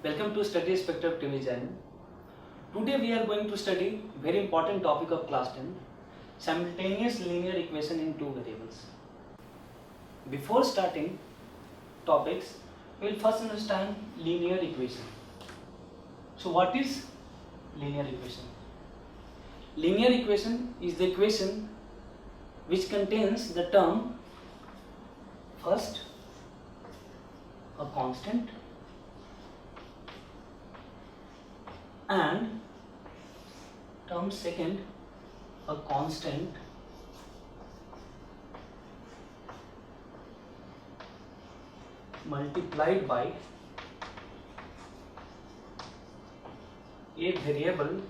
Welcome to Study Spectrum TV channel. Today we are going to study very important topic of class 10, simultaneous linear equation in two variables. Before starting topics, we will first understand linear equation. So what is linear equation? Linear equation is the equation which contains the term first a constant and term second a constant multiplied by a variable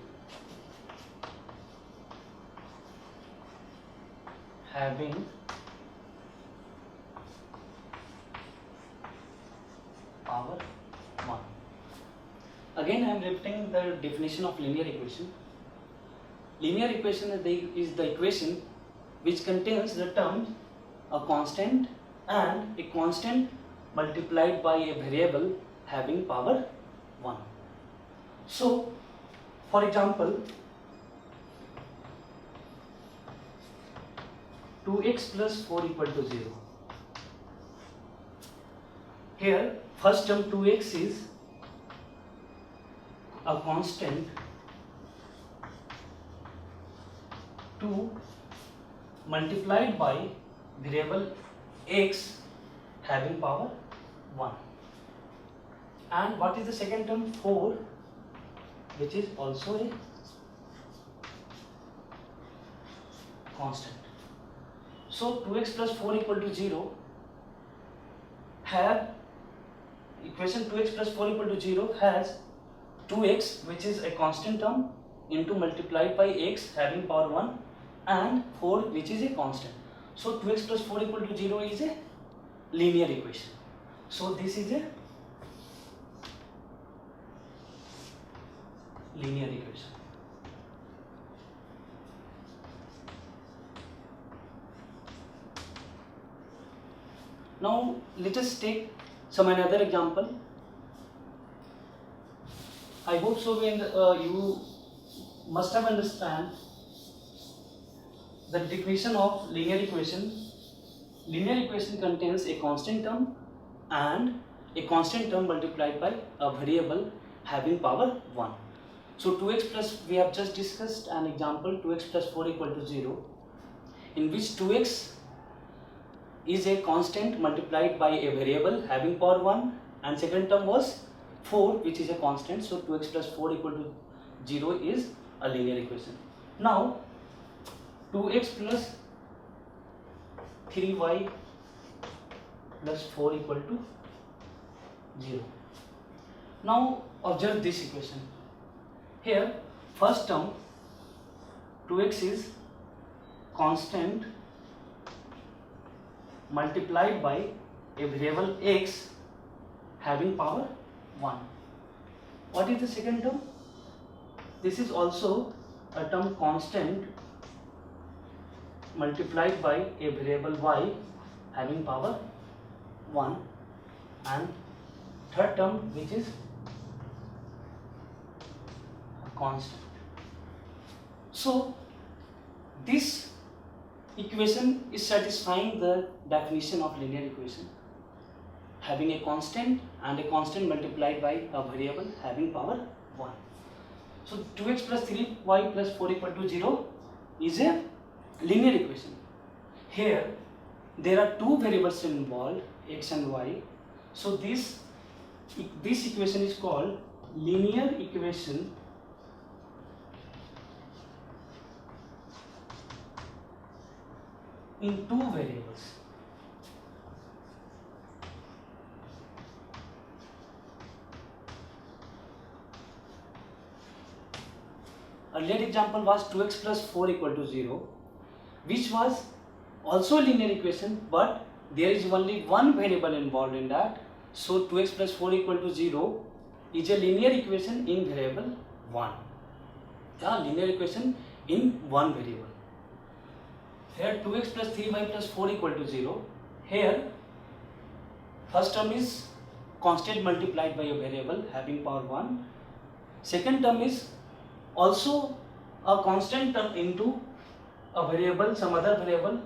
having power 1. Again, I am repeating the definition of linear equation. Linear equation is the equation which contains the terms a constant and a constant multiplied by a variable having power 1. So, for example, 2x plus 4 equal to 0. Here, first term 2x is a constant 2 multiplied by variable x having power 1. And what is the second term? 4, which is also a constant. So 2x plus 4 equal to 0 have equation 2x plus 4 equal to 0 has 2x, which is a constant term, into multiplied by x having power 1 and 4, which is a constant. So 2x plus 4 equal to 0 is a linear equation. So this is a linear equation. Now let us take some another example. I hope so when you must have understand the definition of linear equation. Linear equation contains a constant term and a constant term multiplied by a variable having power 1. So 2x plus, we have just discussed an example, 2x plus 4 equal to 0, in which 2x is a constant multiplied by a variable having power 1 and second term was 4, which is a constant. So 2x plus 4 equal to 0 is a linear equation. Now 2x plus 3y plus 4 equal to 0. Now observe this equation. Here first term 2x is constant multiplied by a variable x having power 1. What is the second term? This is also a term constant multiplied by a variable y having power 1 and third term, which is a constant. So this equation is satisfying the definition of linear equation, having a constant and a constant multiplied by a variable having power 1. So 2x plus 3y plus 4 equal to 0 is a linear equation. Here there are two variables involved, x and y. So this equation is called linear equation in two variables. Earlier example was 2x plus 4 equal to 0, which was also a linear equation, but there is only one variable involved in that. So 2x plus 4 equal to 0 is a linear equation in variable 1. Yeah, linear equation in one variable. Here 2x plus 3y plus 4 equal to 0. Here first term is constant multiplied by a variable having power 1. Second term is also a constant term into a variable, some other variable,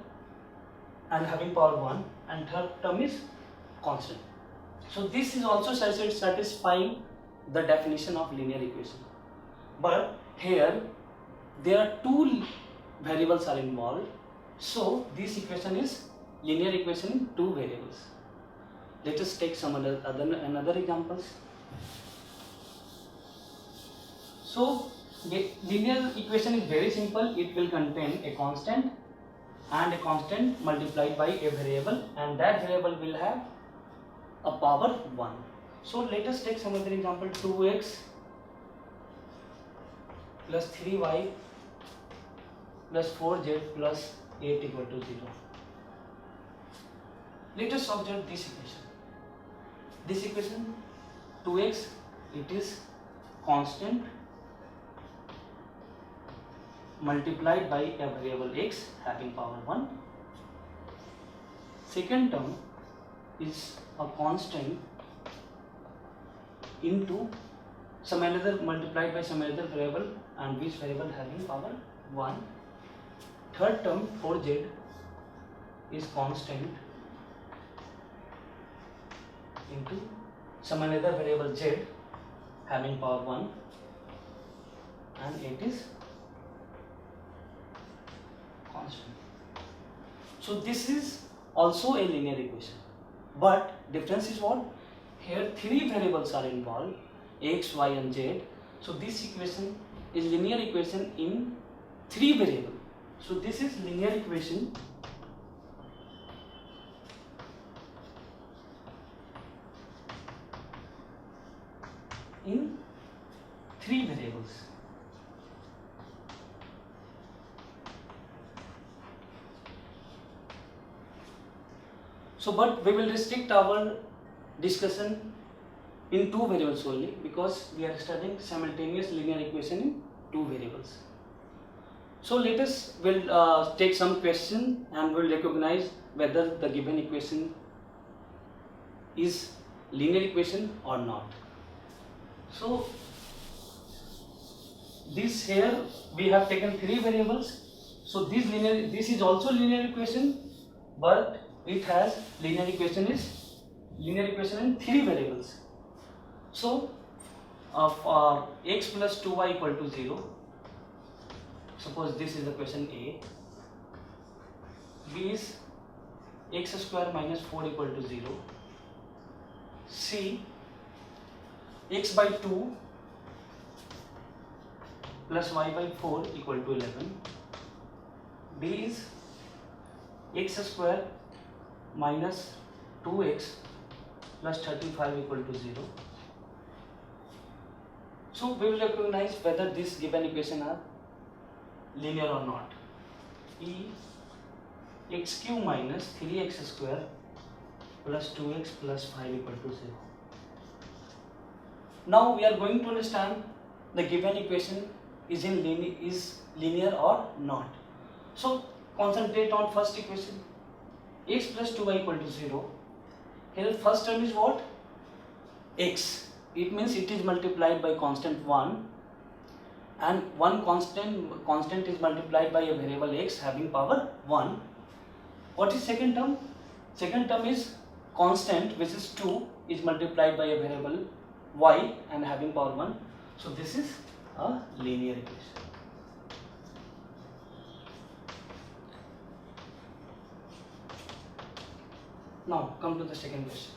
and having power 1, and third term is constant. So this is also satisfying the definition of linear equation. But here there are two variables are involved, so this equation is linear equation in two variables. Let us take some another examples. So linear equation is very simple. It will contain a constant and a constant multiplied by a variable, and that variable will have a power 1. So let us take some other example. 2x plus 3y plus 4z plus 8 equal to 0. Let us observe this equation. This equation 2x, it is constant multiplied by a variable x having power 1. Second term is a constant into some another multiplied by some other variable, and which variable having power 1. Third term 4z is constant into some another variable z having power 1, and it is constant. So this is also a linear equation, but difference is what? Here three variables are involved, x, y and z. So this equation is linear equation in three variables. So this is linear equation in three variables. So but we will restrict our discussion in two variables only, because we are studying simultaneous linear equation in two variables. So let us take some question and we'll recognize whether the given equation is linear equation or not. So this here we have taken three variables. So this is also linear equation, but it has linear equation in three variables. So of x plus 2y equal to 0. Suppose this is the question A. B is x square minus 4 equal to 0. C, x by 2 plus y by 4 equal to 11. D is x square minus 2x plus 35 equal to 0. So we will recognize whether this given equation are linear or not. E, x cube minus 3x square plus 2x plus 5 equal to 0. Now we are going to understand the given equation is linear or not. So concentrate on first equation. X plus 2y equal to 0. Here first term is what? X. It means it is multiplied by constant 1, and one constant is multiplied by a variable x having power 1. What is second term? Second term is constant, which is 2, is multiplied by a variable y and having power 1. So this is a linear equation. Now come to the second question.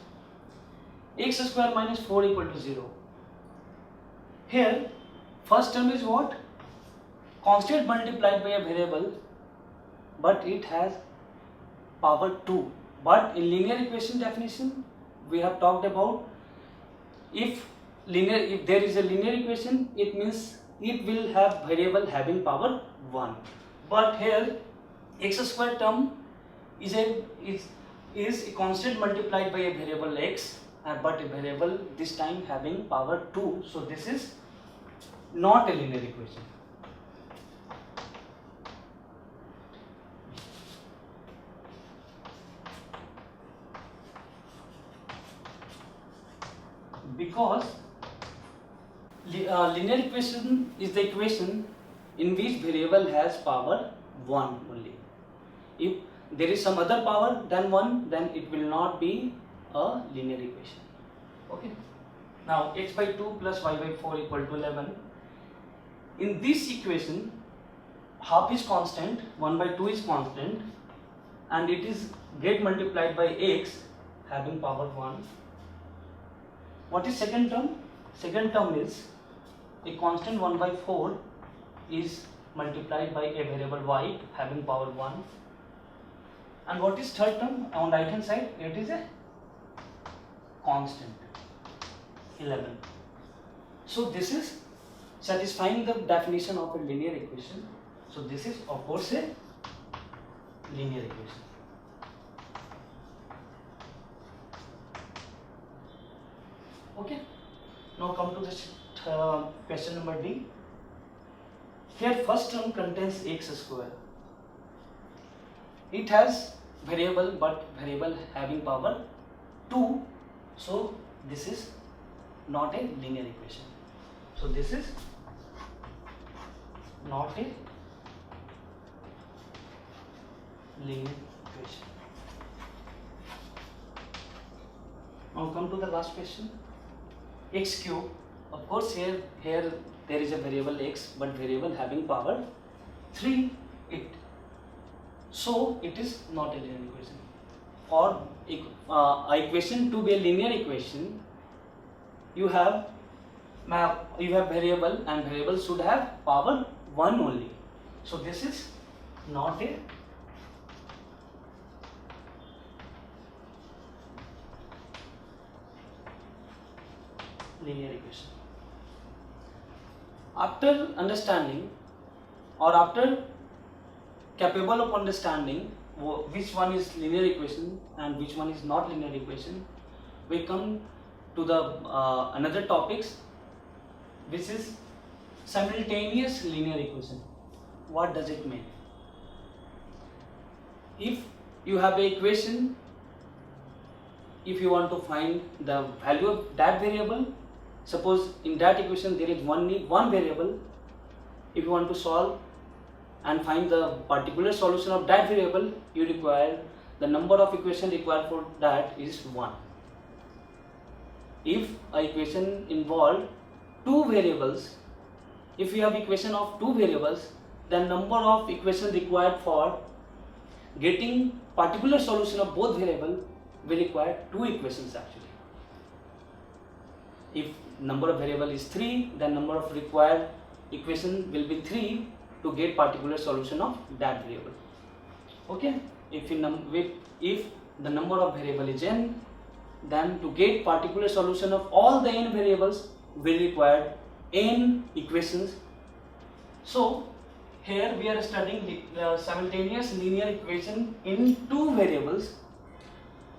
X square minus 4 equal to 0. Here first term is what? Constant multiplied by a variable, but it has power 2. But in linear equation definition we have talked about, if there is a linear equation, it means it will have variable having power 1. But here x square term is a constant multiplied by a variable x, but a variable this time having power 2. So this is not a linear equation. Because linear equation is the equation in which variable has power 1 only. If there is some other power than 1, then it will not be a linear equation. Okay. Now x by 2 plus y by 4 equal to 11. In this equation, half is constant, 1 by 2 is constant, and it is get multiplied by x having power 1. What is second term? Second term is a constant 1 by 4 is multiplied by a variable y having power 1. And what is third term? On right hand side, it is a constant 11. So this is satisfying the definition of a linear equation. So this is of course a linear equation. Okay. Now come to this question number D. Here first term contains x square. It has variable, but variable having power 2. So this is not a linear equation. So this is not a linear equation. Now come to the last question. X cube. Of course here there is a variable x, but variable having power 3. So it is not a linear equation. For equation to be a linear equation, you have variable, and variable should have power 1 only. So this is not a linear equation. After understanding, or after capable of understanding which one is linear equation and which one is not linear equation, we come to the another topics, which is simultaneous linear equation. What does it mean? If you have a equation, if you want to find the value of that variable, suppose in that equation there is one variable. If you want to solve and find the particular solution of that variable, you require the number of equations required for that is 1. If a equation involved 2 variables, if you have equation of 2 variables, then number of equations required for getting particular solution of both variable will require 2 equations actually. If number of variable is 3, then number of required equation will be 3 to get particular solution of that variable. Okay. If the number of variable is n, then to get particular solution of all the n variables will require n equations. So here we are studying simultaneous linear equation in 2 variables.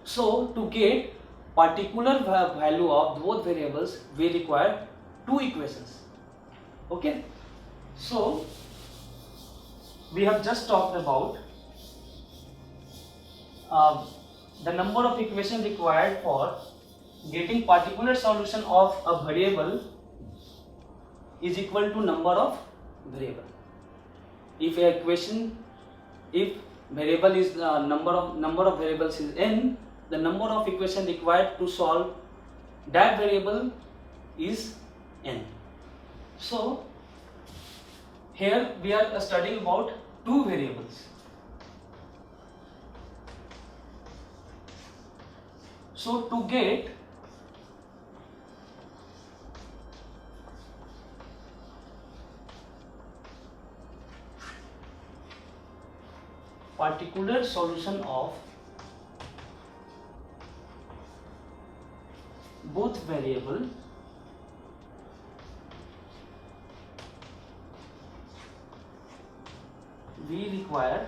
So to get particular value of both variables, we require 2 equations. Okay. So we have just talked about the number of equations required for getting particular solution of a variable is equal to number of variable. If variable is number of variables is n, the number of equations required to solve that variable is n. So here we are studying about 2 variables. So to get particular solution of both variable, we require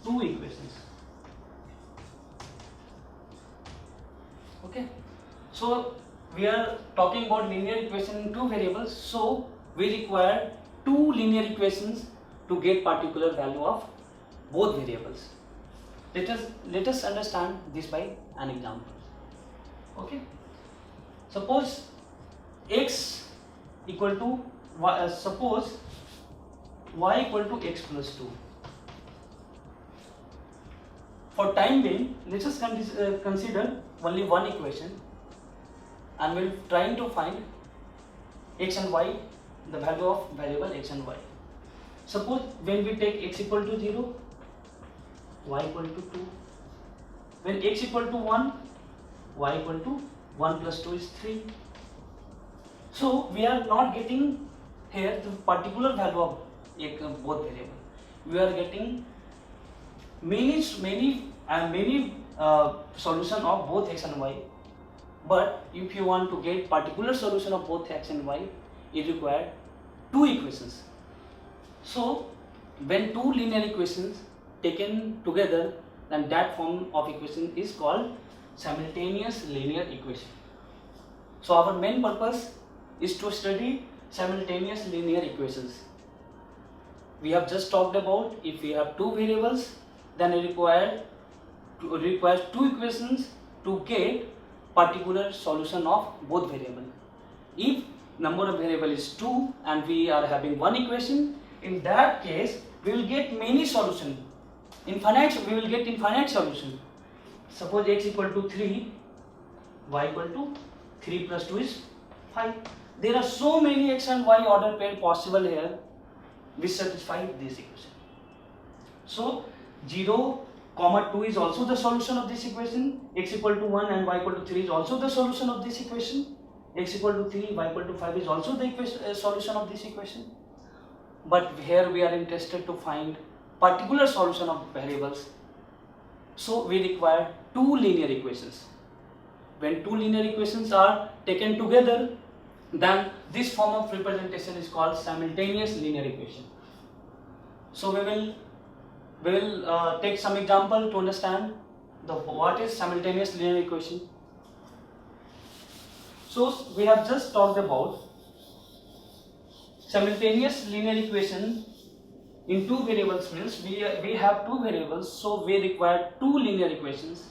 two equations. Okay. So we are talking about linear equation in 2 variables. So we require 2 linear equations to get particular value of both variables. Let us understand this by an example. Okay, suppose x equal to y, suppose y equal to x plus 2. For time being, let us consider only one equation, and we'll trying to find x and y, the value of variable x and y. Suppose when we take x equal to 0, y equal to 2. When x equal to 1, y equal to 1 plus 2 is 3. So we are not getting here the particular value of both variable. We are getting many solution of both x and y. But if you want to get particular solution of both x and y, it requires two equations. So when two linear equations taken together, then that form of equation is called simultaneous linear equation. So our main purpose is to study simultaneous linear equations. We have just talked about if we have two variables, then it requires two equations to get particular solution of both variable. If number of variable is 2 and we are having one equation, in that case we will get many solution. We will get infinite solution. Suppose x equal to 3, y equal to 3 plus 2 is 5. There are so many x and y order pair possible here which satisfy this equation. So 0, 2 is also the solution of this equation. X equal to 1 and y equal to 3 is also the solution of this equation. X equal to 3, y equal to 5 is also the solution of this equation. But here we are interested to find particular solution of variables. So we require two linear equations. When two linear equations are taken together, then this form of representation is called simultaneous linear equation. So we will take some example to understand what is simultaneous linear equation. So we have just talked about simultaneous linear equation in two variables means we have two variables, so we require two linear equations.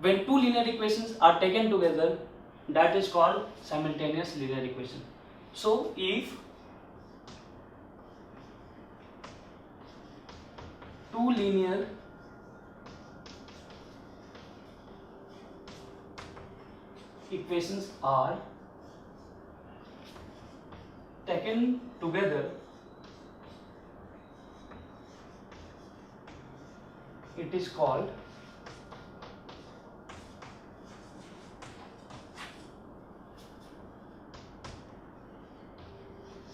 When two linear equations are taken together, that is called simultaneous linear equation. So if two linear equations are taken together, it is called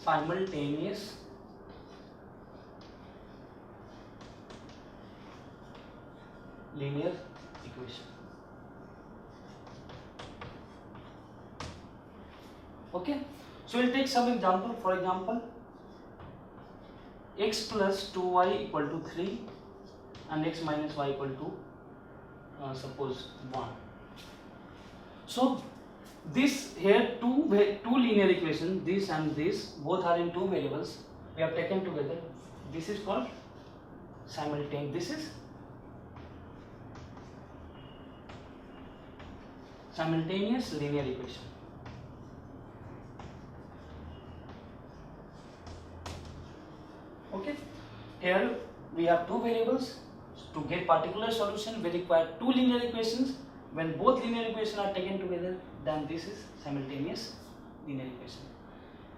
simultaneous linear equation. Okay, so we'll take some example. For example, x plus 2y equal to 3 and x minus y equal to suppose 1. So this here two linear equations, this and this, both are in two variables, we have taken together. This is called simultaneous. This is simultaneous linear equation. Okay, here we have two variables. To get particular solution, we require two linear equations. When both linear equations are taken together, then this is simultaneous linear equation.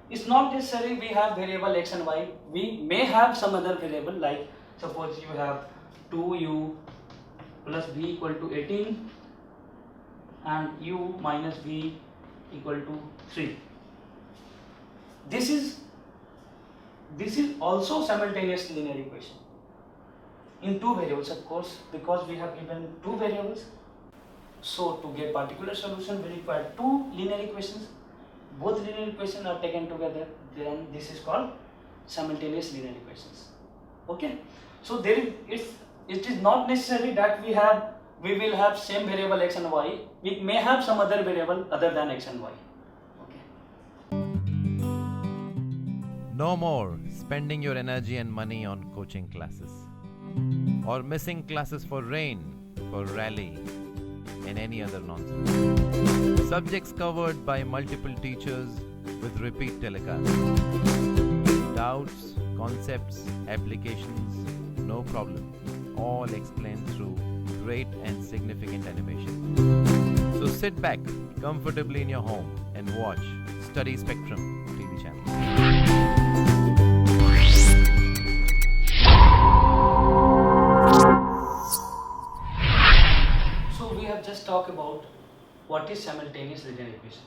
It's not necessary we have variable x and y. We may have some other variable, like suppose you have 2u plus b equal to 18 and u minus b equal to 3. This is also simultaneous linear equation in two variables, of course, because we have given two variables. So to get particular solution, we require two linear equations. Both linear equations are taken together, then this is called simultaneous linear equations. Okay, so it is not necessary that we will have same variable x and y. We may have some other variable other than x and y. Okay. No more spending your energy and money on coaching classes. or missing classes for rain, for rally, and any other nonsense. Subjects covered by multiple teachers with repeat telecasts. Doubts, concepts, applications, no problem. All explained through great and significant animation. So sit back comfortably in your home and watch Study Spectrum TV channel. So we have just talked about what is simultaneous linear equation.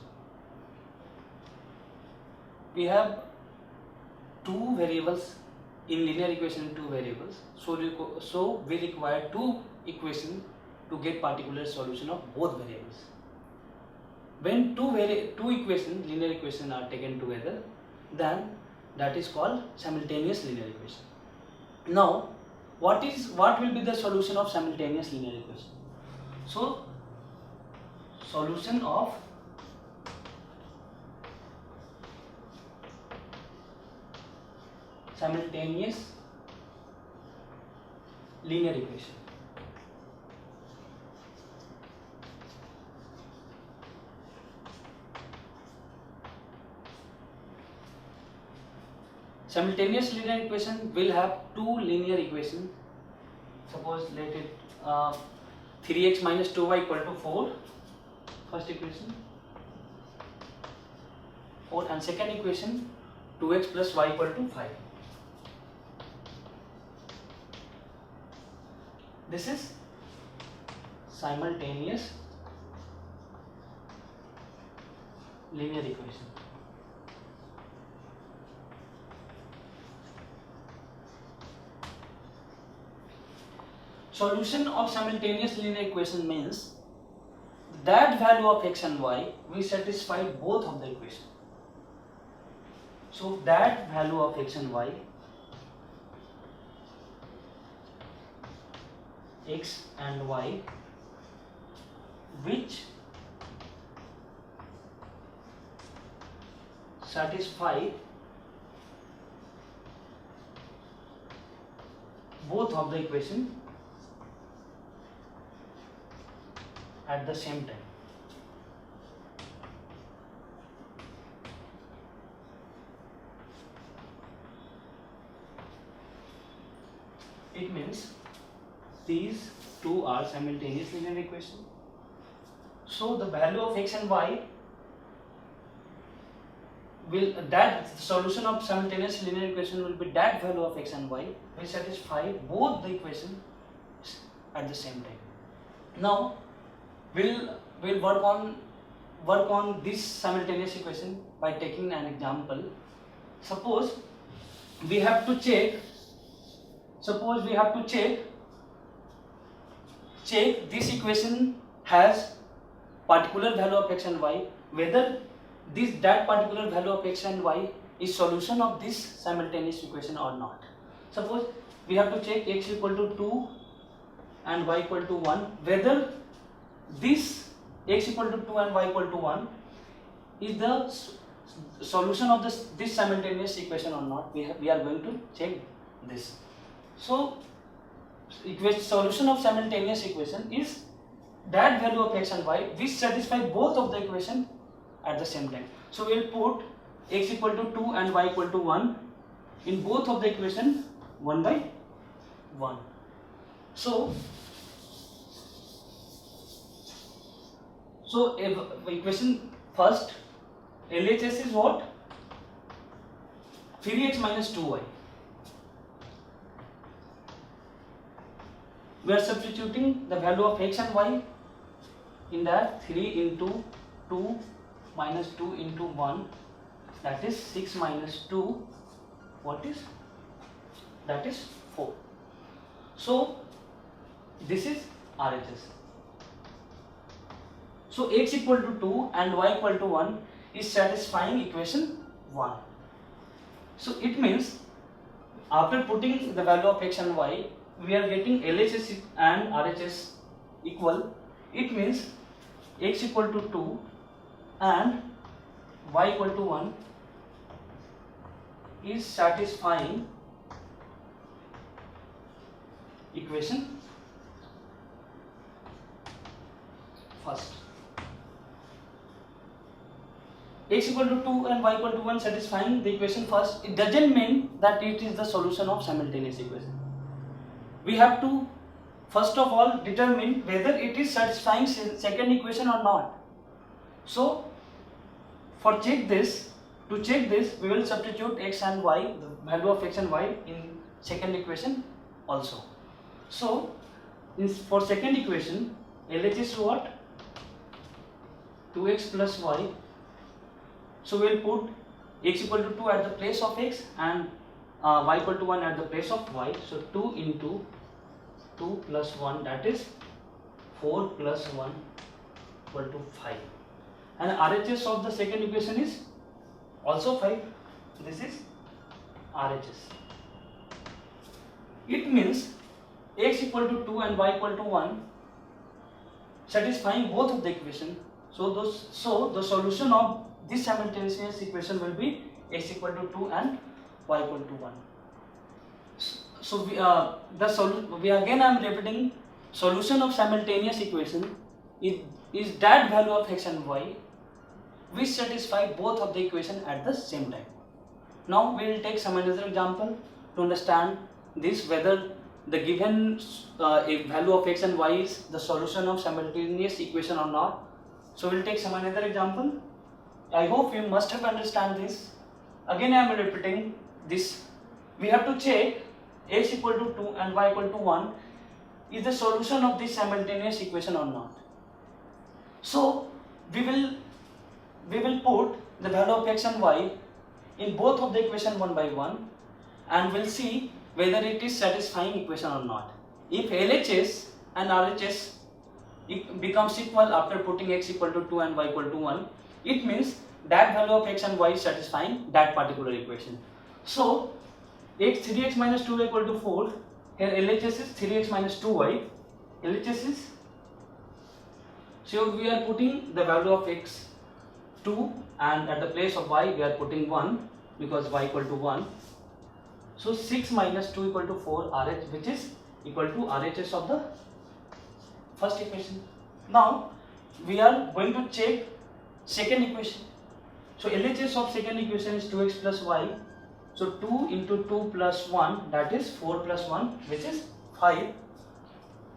We have two variables in linear equation, two variables. So we require two equations to get particular solution of both variables. When two equations, linear equations, are taken together, then that is called simultaneous linear equation. Now, what will be the solution of simultaneous linear equation? So, solution of simultaneous linear equation. Simultaneous linear equation will have two linear equations. Suppose let it 3x minus 2y equal to 4, first equation, 4, and second equation 2x plus y equal to 5. This is simultaneous linear equation. Solution of simultaneous linear equation means that value of x and y we satisfy both of the equation. So that value of x and y, x and y, which satisfy both of the equation at the same time. It means these two are simultaneous linear equation. So the value of x and y will, that solution of simultaneous linear equation will be that value of x and y will satisfy both the equations at the same time. Now we'll work on this simultaneous equation by taking an example. Suppose we have to check this equation has particular value of x and y, whether that particular value of x and y is solution of this simultaneous equation or not. Suppose we have to check x equal to 2 and y equal to 1, whether this x equal to 2 and y equal to 1 is the solution of this simultaneous equation or not. We are going to check this. So solution of simultaneous equation is that value of x and y which satisfy both of the equation at the same time. So we will put x equal to 2 and y equal to 1 in both of the equation 1 by 1. So equation first, LHS is what? 3x minus 2y. We are substituting the value of x and y in that 3 into 2 minus 2 into 1, that is 6 minus 2, what is? That is 4. So this is RHS. So x equal to 2 and y equal to 1 is satisfying equation 1. So it means after putting the value of x and y, we are getting LHS and RHS equal. It means x equal to 2 and y equal to 1 is satisfying equation first. X equal to 2 and y equal to 1 satisfying the equation first, it doesn't mean that it is the solution of simultaneous equation. We have to first of all determine whether it is satisfying second equation or not. So to check this, we will substitute x and y, the value of x and y in second equation also. So for second equation, LH is what? 2x plus y. So we will put x equal to 2 at the place of x and y equal to 1 at the place of y. So 2 into 2 plus 1, that is 4 plus 1 equal to 5. And RHS of the second equation is also 5. This is RHS. It means x equal to 2 and y equal to 1 satisfying both of the equation. So the solution of this simultaneous equation will be x equal to 2 and y equal to 1. So again I am repeating, solution of simultaneous equation is that value of x and y which satisfy both of the equation at the same time. Now we will take some another example to understand this, whether the given value of x and y is the solution of simultaneous equation or not. So we will take some another example. I hope you must have understand this. Again I am repeating this. We have to check x equal to 2 and y equal to 1 is the solution of this simultaneous equation or not. So we will put the value of x and y in both of the equation one by one and we'll see whether it is satisfying equation or not. If LHS and RHS becomes equal after putting x equal to 2 and y equal to 1, it means that value of x and y is satisfying that particular equation. So 3x minus 2y equal to 4, here LHS is 3x minus 2y, LHS is, so we are putting the value of x 2 and at the place of y we are putting 1 because y equal to 1. So 6 minus 2 equal to 4 RH, which is equal to RHS of the first equation. Now we are going to check second equation. So LHS of second equation is 2x plus y. So 2 into 2 plus 1, that is 4 plus 1, which is 5,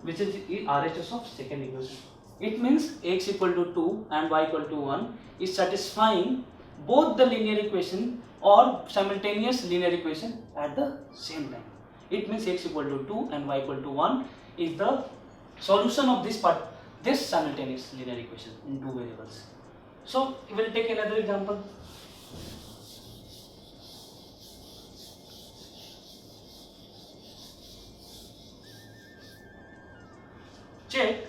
which is RHS of second equation. It means x equal to 2 and y equal to 1 is satisfying both the linear equation or simultaneous linear equation at the same time. It means x equal to 2 and y equal to 1 is the solution of this simultaneous linear equation in two variables. So we will take another example. Check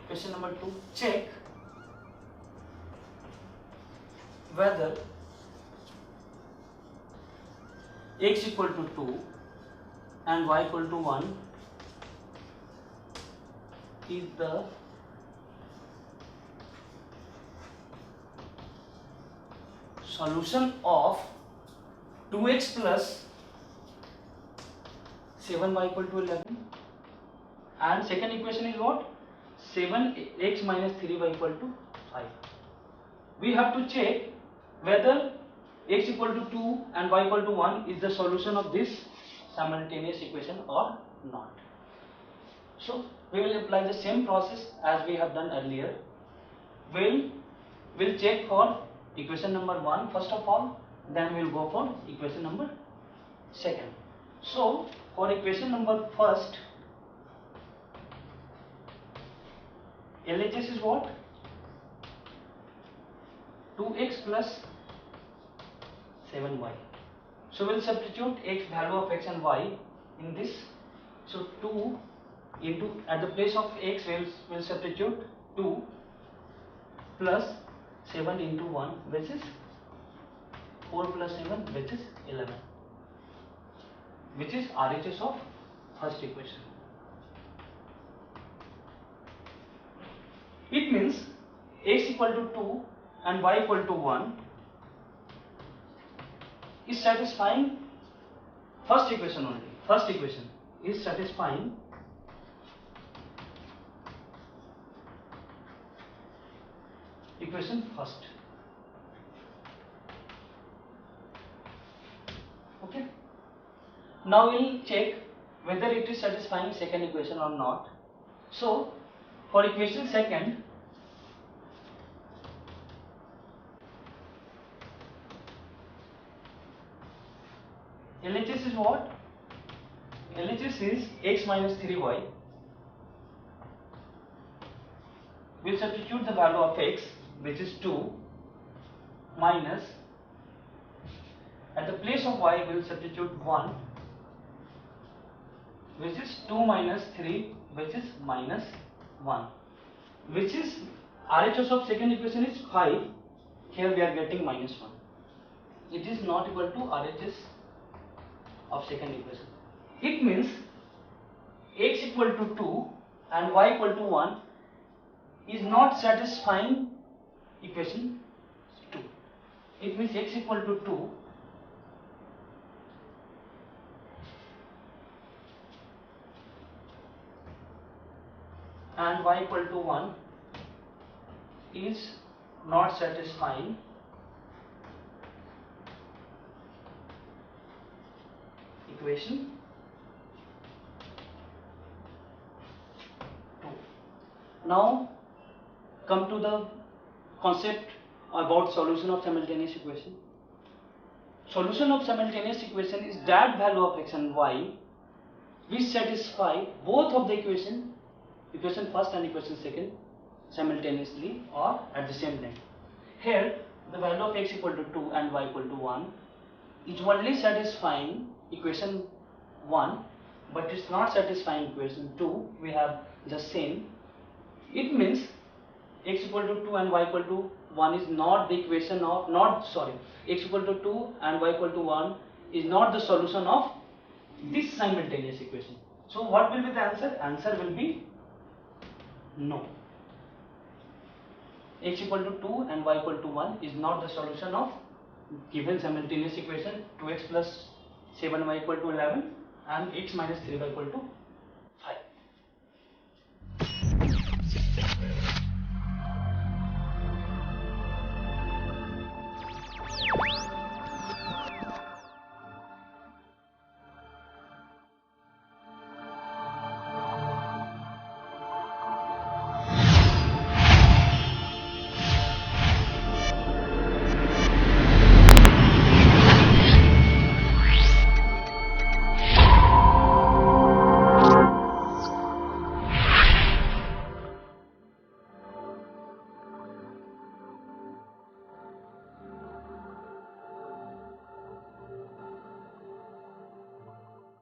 question number 2. Check whether x equal to 2 and y equal to 1 is the solution of 2x plus 7y equal to 11, and second equation is what? 7x minus 3y equal to 5. We have to check whether x equal to 2 and y equal to 1 is the solution of this simultaneous equation or not. So we will apply the same process as we have done earlier. We'll check for equation number 1 first of all, then we'll go for equation number 2. So for equation number 1, LHS is what? 2x plus 7y. So we'll substitute x, value of x and y in this. So 2 into, at the place of x we'll substitute 2 plus 7 into 1, which is 4 plus 7, which is 11, which is RHS of first equation. It means x equal to 2 and y equal to 1 is satisfying first equation only. First equation is satisfying equation first. Okay. Now we'll check whether it is satisfying second equation or not. So for equation second, LHS is what? LHS is x minus 3y. We'll substitute the value of x, which is 2, minus, at the place of y we'll substitute 1, which is 2 minus 3, which is minus 1, which is RHS of second equation is 5. Here we are getting minus 1. It is not equal to RHS of second equation. It means x equal to 2 and y equal to 1 is not satisfying equation 2. It means x equal to 2 and y equal to 1 is not satisfying equation 2. Now come to the concept about solution of simultaneous equation. Solution of simultaneous equation is that value of x and y which satisfy both of the equation first and equation second simultaneously or at the same time. Here the value of x equal to 2 and y equal to 1 is only satisfying equation 1, but it's not satisfying equation 2. We have just same. It means x equal to 2 and y equal to 1 is not the equation of x equal to 2 and y equal to 1 is not the solution of this simultaneous equation. So what will be the answer? Answer will be no. X equal to 2 and y equal to 1 is not the solution of given simultaneous equation 2x plus 7y equal to 11 and x minus 3y equal to